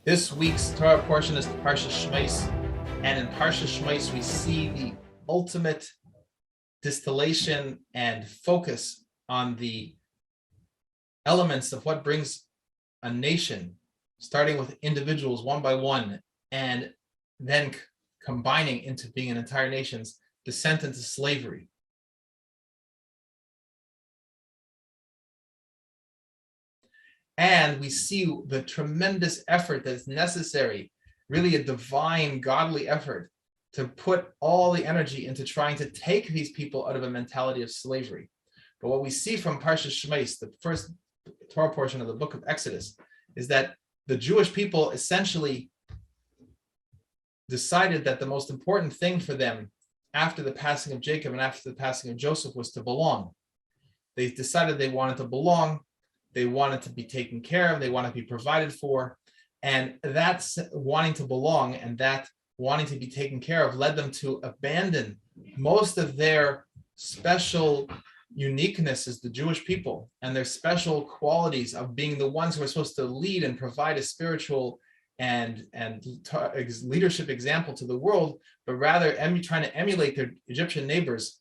This week's Torah portion is Parshas Shemos, and in Parshas Shemos we see the ultimate distillation and focus on the elements of what brings a nation, starting with individuals one by one, and then combining into being an entire nation's descent into slavery. And we see the tremendous effort that is necessary, really a divine, godly effort, to put all the energy into trying to take these people out of a mentality of slavery. But what we see from Parshas Shemos, the first Torah portion of the book of Exodus, is that the Jewish people essentially decided that the most important thing for them after the passing of Jacob and after the passing of Joseph was to belong. They decided they wanted to belong. They wanted to be taken care of. They wanted to be provided for. And that's wanting to belong and that wanting to be taken care of led them to abandon most of their special uniqueness as the Jewish people and their special qualities of being the ones who are supposed to lead and provide a spiritual and leadership example to the world, but rather trying to emulate their Egyptian neighbors.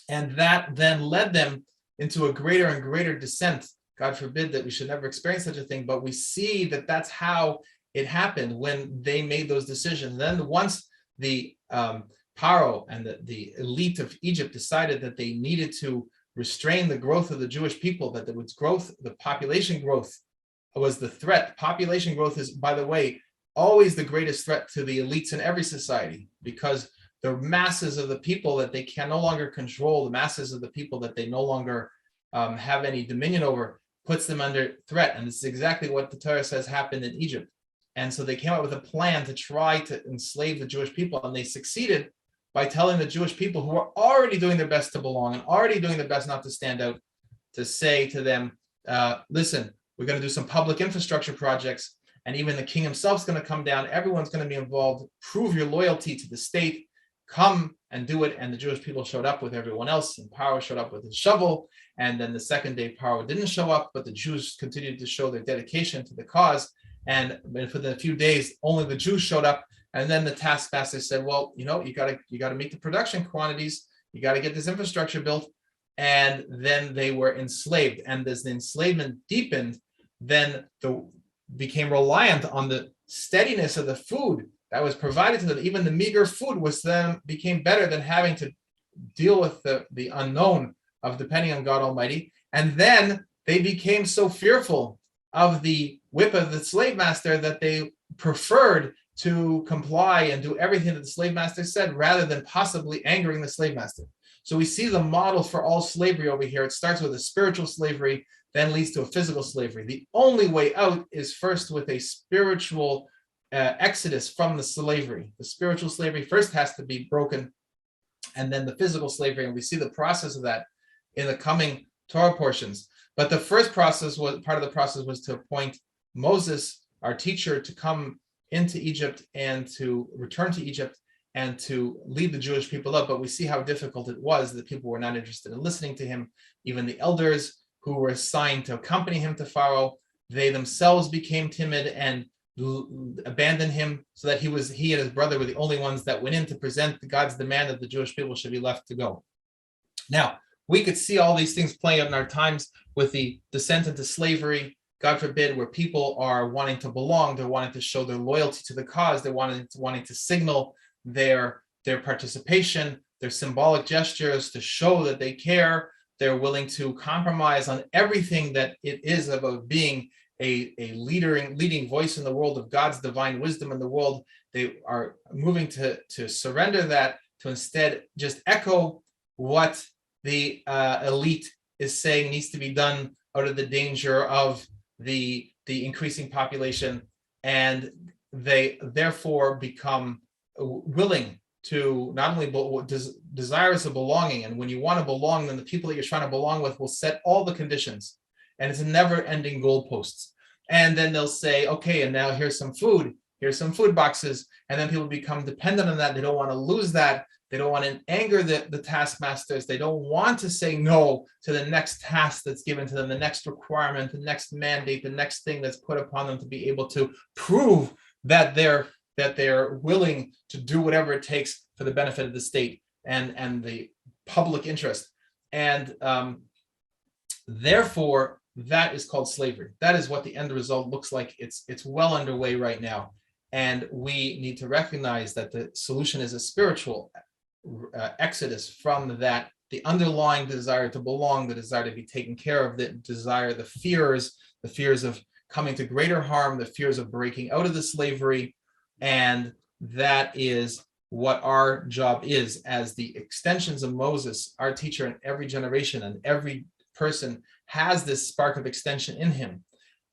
And that then led them into a greater and greater descent. God forbid that we should never experience such a thing, but we see that that's how it happened when they made those decisions. Then once the Paro and the elite of Egypt decided that they needed to restrain the growth of the Jewish people, that there was growth, the population growth was the threat. Population growth is, by the way, always the greatest threat to the elites in every society, because the masses of the people that they can no longer control, the masses of the people that they no longer have any dominion over, puts them under threat. And this is exactly what the Torah says happened in Egypt. And so they came up with a plan to try to enslave the Jewish people, and they succeeded by telling the Jewish people, who are already doing their best to belong and already doing their best not to stand out, to say to them, listen, we're going to do some public infrastructure projects, and even the king himself is going to come down. Everyone's going to be involved. Prove your loyalty to the state. Come and do it. And the Jewish people showed up with everyone else, and Paro showed up with his shovel. And then the second day, Paro didn't show up, but the Jews continued to show their dedication to the cause. And for the few days, only the Jews showed up. And then the taskmaster said, well, you got to meet the production quantities. You got to get this infrastructure built. And then they were enslaved. And as the enslavement deepened, then became reliant on the steadiness of the food that was provided to them. Even the meager food became better than having to deal with the unknown of depending on God Almighty. And then they became so fearful of the whip of the slave master that they preferred to comply and do everything that the slave master said, rather than possibly angering the slave master. So we see the model for all slavery over here. It starts with a spiritual slavery, then leads to a physical slavery. The only way out is first with a spiritual exodus from the slavery. The spiritual slavery first has to be broken, and then the physical slavery, and we see the process of that in the coming Torah portions. But the first part of the process was to appoint Moses, our teacher, to come into Egypt and to return to Egypt and to lead the Jewish people up. But we see how difficult it was. The people were not interested in listening to him. Even the elders who were assigned to accompany him to Pharaoh, they themselves became timid and abandoned him, so that he and his brother were the only ones that went in to present God's demand that the Jewish people should be left to go. Now, we could see all these things playing out in our times with the descent into slavery, God forbid, where people are wanting to belong, they're wanting to show their loyalty to the cause, they're wanting to signal their participation, their symbolic gestures to show that they care. They're willing to compromise on everything that it is about being a leading voice in the world of God's divine wisdom in the world. They are moving to surrender that, to instead just echo what the elite is saying needs to be done out of the danger of the increasing population, and they therefore become willing to not only desirous of belonging. And when you want to belong, then the people that you're trying to belong with will set all the conditions, and it's a never-ending goalposts. And then they'll say, okay, and now here's some food boxes, and then people become dependent on that. They don't want to lose that. They don't want to anger the taskmasters. They don't want to say no to the next task that's given to them, the next requirement, the next mandate, the next thing that's put upon them to be able to prove that they're willing to do whatever it takes for the benefit of the state and the public interest. And therefore, that is called slavery. That is what the end result looks like. It's well underway right now. And we need to recognize that the solution is a spiritual exodus from that, the underlying desire to belong, the desire to be taken care of, the desire, the fears of coming to greater harm, the fears of breaking out of the slavery. And that is what our job is as the extensions of Moses, our teacher in every generation, and every person has this spark of extension in him.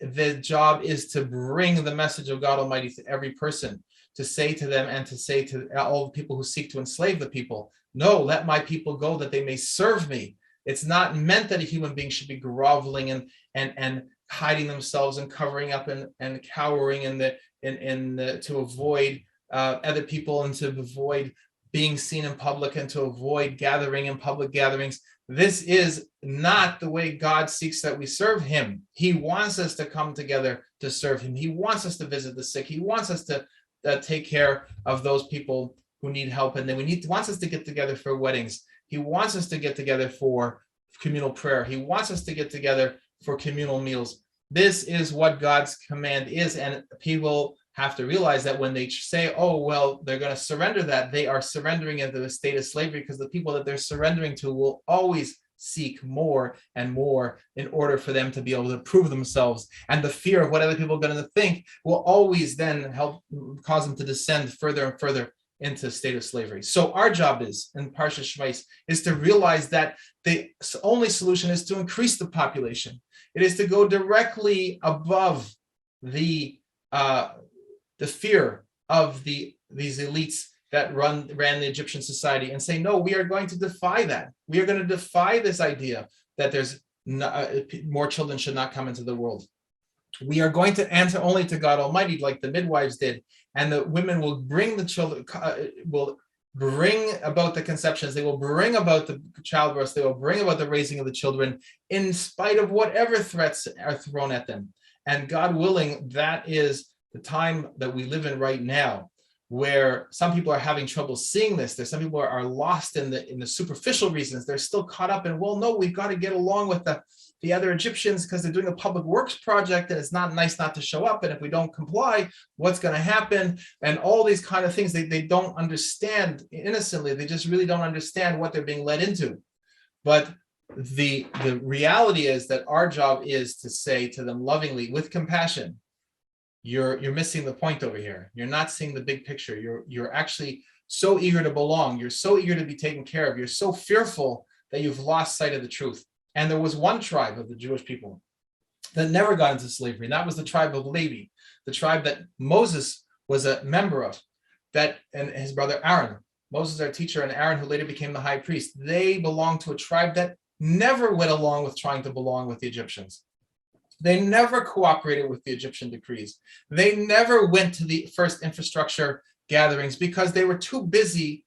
The job is to bring the message of God Almighty to every person, to say to them and to say to all the people who seek to enslave the people, no, let my people go that they may serve me. It's not meant that a human being should be groveling and hiding themselves and covering up and cowering to avoid other people and to avoid being seen in public and to avoid gathering in public gatherings. This is not the way God seeks that we serve him. He wants us to come together to serve him. He wants us to visit the sick. He wants us to take care of those people who need help. And then wants us to get together for weddings. He wants us to get together for communal prayer. He wants us to get together for communal meals. This is what God's command is. And people have to realize that when they say, oh, well, they're going to surrender that, they are surrendering into the state of slavery, because the people that they're surrendering to will always seek more and more in order for them to be able to prove themselves. And the fear of what other people are going to think will always then help cause them to descend further and further into a state of slavery. So our job is, in Parshas Shemos, is to realize that the only solution is to increase the population. It is to go directly above the fear of these elites that ran the Egyptian society and say, no, we are going to defy that. We are going to defy this idea that there's more children should not come into the world. We are going to answer only to God Almighty, like the midwives did, and the women will bring the children, will bring about the conceptions, they will bring about the childbirth, they will bring about the raising of the children, in spite of whatever threats are thrown at them. And God willing, that is the time that we live in right now, where some people are having trouble seeing this. There's some people are lost in the superficial reasons. They're still caught up in, well, no, we've got to get along with the other Egyptians because they're doing a public works project and it's not nice not to show up. And if we don't comply, what's going to happen? And all these kind of things they don't understand innocently. They just really don't understand what they're being led into. But the reality is that our job is to say to them lovingly, with compassion, you're missing the point over here. You're not seeing the big picture. You're actually so eager to belong. You're so eager to be taken care of. You're so fearful that you've lost sight of the truth. And there was one tribe of the Jewish people that never got into slavery, and that was the tribe of Levi, the tribe that Moses was a member of, that and his brother Aaron. Moses, our teacher, and Aaron, who later became the high priest, they belonged to a tribe that never went along with trying to belong with the Egyptians. They never cooperated with the Egyptian decrees. They never went to the first infrastructure gatherings because they were too busy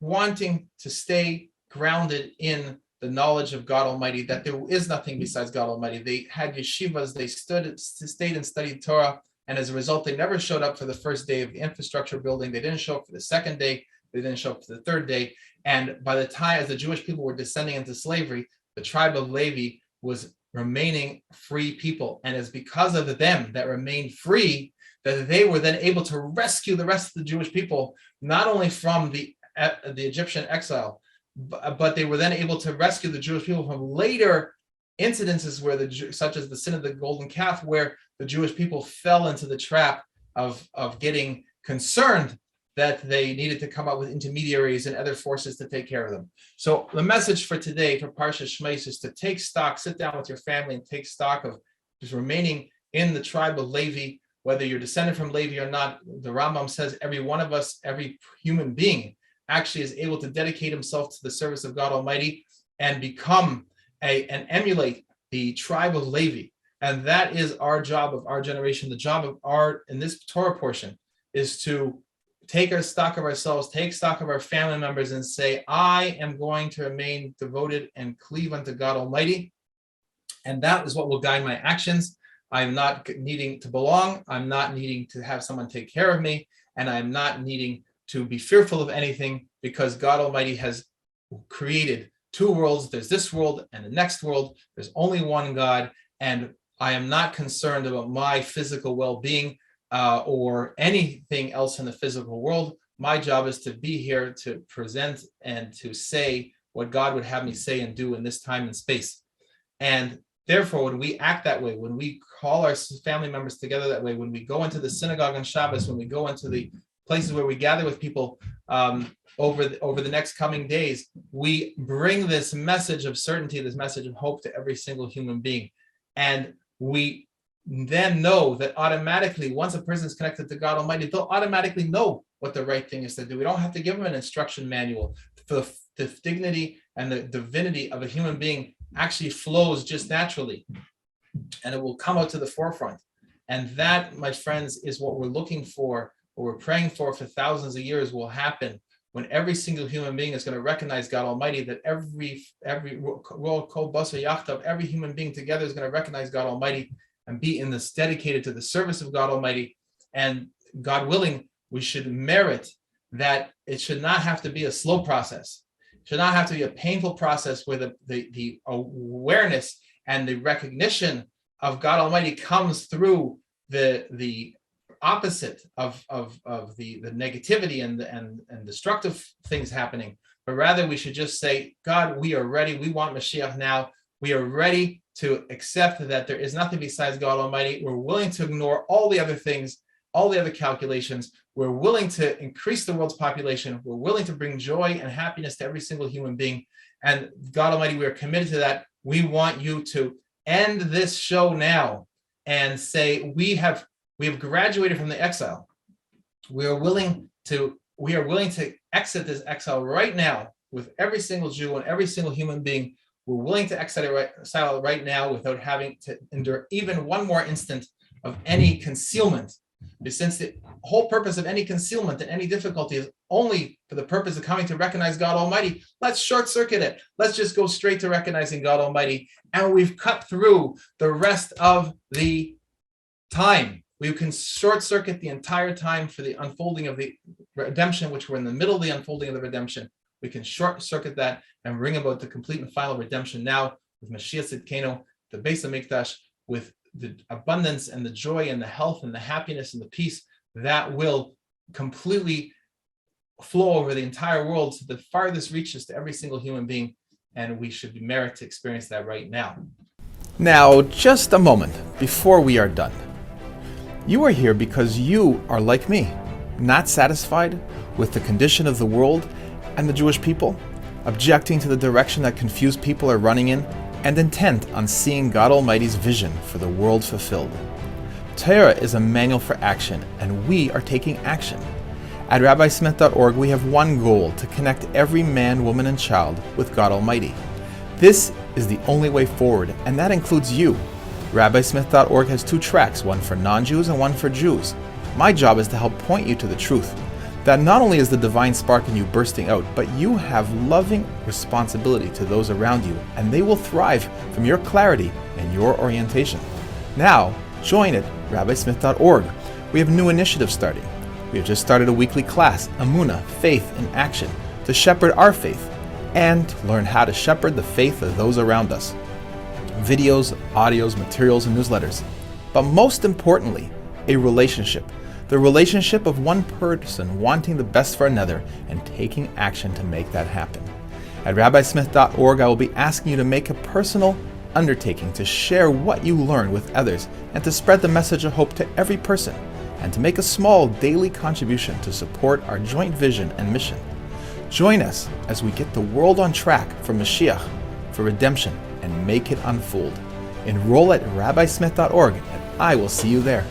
wanting to stay grounded in the knowledge of God Almighty, that there is nothing besides God Almighty. They had yeshivas, they stayed and studied Torah, and as a result, they never showed up for the first day of the infrastructure building. They didn't show up for the second day. They didn't show up for the third day. And by the time, as the Jewish people were descending into slavery, the tribe of Levi was remaining free people. And it's because of them that remained free that they were then able to rescue the rest of the Jewish people, not only from the Egyptian exile, but they were then able to rescue the Jewish people from later incidences where such as the sin of the golden calf, where the Jewish people fell into the trap of getting concerned that they needed to come up with intermediaries and other forces to take care of them. So the message for today, for Parshas Shemos, is to take stock, sit down with your family and take stock of just remaining in the tribe of Levi, whether you're descended from Levi or not. The Rambam says every one of us, every human being, actually is able to dedicate himself to the service of God Almighty and become and emulate the tribe of Levi. And that is our job of our generation. The job of in this Torah portion is to take our stock of ourselves, take stock of our family members, and say, I am going to remain devoted and cleave unto God Almighty. And that is what will guide my actions. I'm not needing to belong. I'm not needing to have someone take care of me. And I'm not needing to be fearful of anything, because God Almighty has created two worlds. There's this world and the next world. There's only one God. And I am not concerned about my physical well-being or anything else in the physical world. My job is to be here to present and to say what God would have me say and do in this time and space. And therefore, when we act that way, when we call our family members together that way, when we go into the synagogue on Shabbos, when we go into the places where we gather with people over the next coming days, we bring this message of certainty, this message of hope to every single human being. And we then know that automatically, once a person is connected to God Almighty, they'll automatically know what the right thing is to do. We don't have to give them an instruction manual. For the dignity and the divinity of a human being actually flows just naturally, and it will come out to the forefront. And that, my friends, is what we're looking for, what we're praying for thousands of years will happen when every single human being is going to recognize God Almighty, that every human being together is going to recognize God Almighty and be in this dedicated to the service of God Almighty. And God willing, we should merit that. It should not have to be a slow process. It should not have to be a painful process where the awareness and the recognition of God Almighty comes through the opposite of the negativity and destructive things happening. But rather, we should just say, God, we are ready. We want Mashiach now. We are ready to accept that there is nothing besides God Almighty. We're willing to ignore all the other things, all the other calculations. We're willing to increase the world's population. We're willing to bring joy and happiness to every single human being. And God Almighty, we are committed to that. We want you to end this show now and say, we have graduated from the exile. We are willing to exit this exile right now with every single Jew and every single human being. We're willing to exile right now without having to endure even one more instant of any concealment. Since the whole purpose of any concealment and any difficulty is only for the purpose of coming to recognize God Almighty, let's short circuit it. Let's just go straight to recognizing God Almighty. And we've cut through the rest of the time. We can short circuit the entire time for the unfolding of the redemption, which we're in the middle of the unfolding of the redemption. We can short circuit that and bring about the complete and final redemption now with Mashiach Tzidkenu, the Beis HaMikdash, with the abundance and the joy and the health and the happiness and the peace that will completely flow over the entire world to the farthest reaches to every single human being. And we should merit to experience that right now. Now, just a moment before we are done. You are here because you are like me, not satisfied with the condition of the world and the Jewish people, objecting to the direction that confused people are running in, and intent on seeing God Almighty's vision for the world fulfilled. Torah is a manual for action, and we are taking action. At rabbismith.org, we have one goal: to connect every man, woman, and child with God Almighty. This is the only way forward, and that includes you. rabbismith.org has 2 tracks, one for non-Jews and one for Jews. My job is to help point you to the truth, that not only is the divine spark in you bursting out, but you have loving responsibility to those around you, and they will thrive from your clarity and your orientation. Now, join at rabbismith.org. We have new initiatives starting. We have just started a weekly class, Amunah, Faith in Action, to shepherd our faith and learn how to shepherd the faith of those around us. Videos, audios, materials, and newsletters. But most importantly, a relationship. The relationship of one person wanting the best for another and taking action to make that happen. At rabbismith.org, I will be asking you to make a personal undertaking to share what you learn with others and to spread the message of hope to every person, and to make a small daily contribution to support our joint vision and mission. Join us as we get the world on track for Mashiach, for redemption, and make it unfold. Enroll at rabbismith.org, and I will see you there.